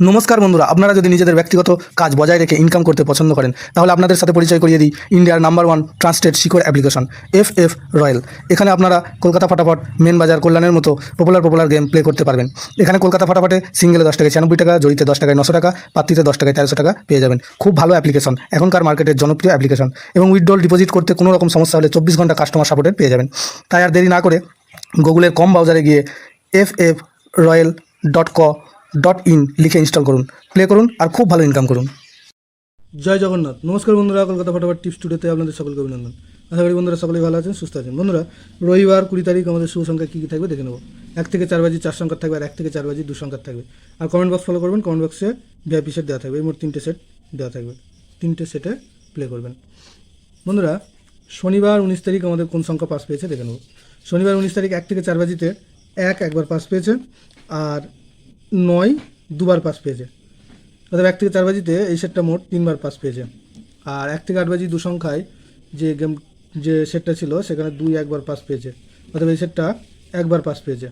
নমস্কার বন্ধুরা, আপনারা যদি নিজেদের ব্যক্তিগত কাজ বজায় রেখে ইনকাম করতে পছন্দ করেন তাহলে আপনাদের সাথে পরিচয় করিয়ে দিই ইন্ডিয়ার number 1 trusted secure application FF royal. এখানে আপনারা কলকাতা ফাটাফাট, মেন বাজার, কল্যাণের মতো পপুলার গেম প্লে করতে পারবেন। এখানে কলকাতা ফাটাফাটে সিঙ্গেলে 10 টাকায় 96 টাকা, জড়িতে 10 টাকায় 900 টাকা, পাত্রিতে 10 টাকায় 1300 টাকা পেয়ে যাবেন। খুব ভালো অ্যাপ্লিকেশন, এখনকার মার্কেটের জনপ্রিয় অ্যাপ্লিকেশন এবং উইথড্রল ডিপোজিট করতে কোনো রকম সমস্যা হলে 24 ঘন্টা কাস্টমার সাপোর্টের পেয়ে যাবেন। তাই আর দেরি না করে গুগলের কম ব্রাউজারে গিয়ে ffroyal.co.in লিখে ইনস্টল করুন, প্লে করুন আর খুব ভালো ইনকাম করুন। জয় জগন্নাথ। নমস্কার বন্ধুরা, কলকাতা ফাটাফাট টিপস টুডেতে আপনাদের সকলকে অভিনন্দন। আশা করি বন্ধুরা সকলেই ভালো আছেন, সুস্থ আছেন। বন্ধুরা, রবিবার 20 তারিখ আমাদের শুভ সংখ্যা কী কী থাকবে দেখে নেব। 1 থেকে 4 বাজি 4 সংখ্যা থাকবে, আর 1 থেকে 4 বাজি 2 সংখ্যা থাকবে। আর কমেন্ট বক্স ফলো করবেন, কমেন্ট বক্সে ভিআইপি সেট দেওয়া থাকবে। এই মোট 3টে সেট দেওয়া থাকবে, 3টে সেটে প্লে করবেন। বন্ধুরা, শনিবার 19 তারিখ আমাদের কোন সংখ্যা পাস পেয়েছে দেখে নেব। শনিবার 19 তারিখ 1 থেকে 4 বাজিতে 1 একবার পাস পেয়েছে, আর 9 দুবার পাস পেয়েছে। অর্থাৎ 1 থেকে 4 বাজিতে এই সেটটা মোট 3বার পাস পেয়েছে। আর 1 থেকে 8 বাজি 2 সংখ্যায় যে সেটটা ছিল সেখানে 2 একবার পাস পেয়েছে। অর্থাৎ এই সেটটা একবার পাস পেয়েছে।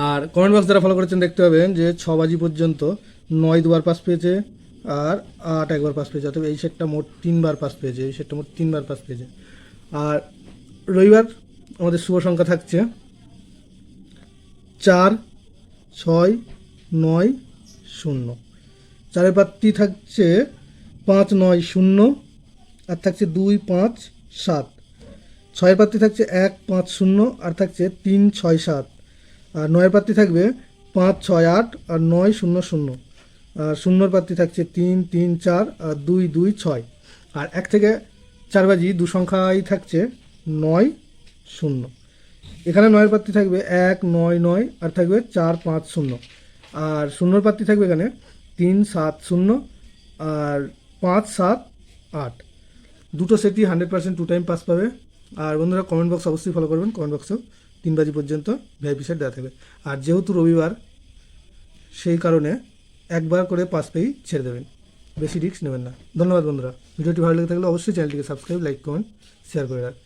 আর কমেন্ট বক্স যারা ফলো করেছেন দেখতে পাবেন যে 6 বাজি পর্যন্ত 9 দুবার পাস পেয়েছে আর 8 একবার পাস পেয়েছে। অর্থাৎ এই সেটটা মোট 3বার পাস পেয়েছে, এই সেটটা মোট 3বার পাস পেয়েছে। আর রবিবার আমাদের শুভ সংখ্যা থাকছে 4, 6, 9, 0। 4-এর প্রার্থী থাকছে 5, 9, 0, আর থাকছে 2, 5, 7। 6-এর প্রার্থী থাকছে 1, 5, 0, আর থাকছে 3, 6, 7। আর 9-এর প্রার্থী থাকবে 5, 6, 8, আর 9, 0, 0। আর 0-এর প্রার্থী থাকছে 3, 3, 4, আর 2, 2, 6। আর 1 থেকে 4 বাজি 2 সংখ্যাই থাকছে 9, 0। এখানে 9-এর প্রার্থী থাকবে 1, 9, 9, আর থাকবে 4, 5, 0। আর 0-এর প্রার্থী থাকবে এখানে 3, 7, 0, আর 5, 7, 8। দুটো সেটই 100% 2 টাইম পাস পাবে। আর বন্ধুরা, কমেন্ট বক্স অবশ্যই ফলো করবেন, কমেন্ট বক্সেও 3 বাজি পর্যন্ত ভিআইপি সেট দেওয়া থাকবে। আর যেহেতু রবিবার, সেই কারণে একবার করে পাস পেয়েই ছেড়ে দেবেন, বেশি রিস্ক নেবেন না। ধন্যবাদ বন্ধুরা। ভিডিওটি ভালো লেগে থাকলে অবশ্যই চ্যানেলটিকে সাবস্ক্রাইব, লাইক, কমেন্ট, শেয়ার করে রাখবেন।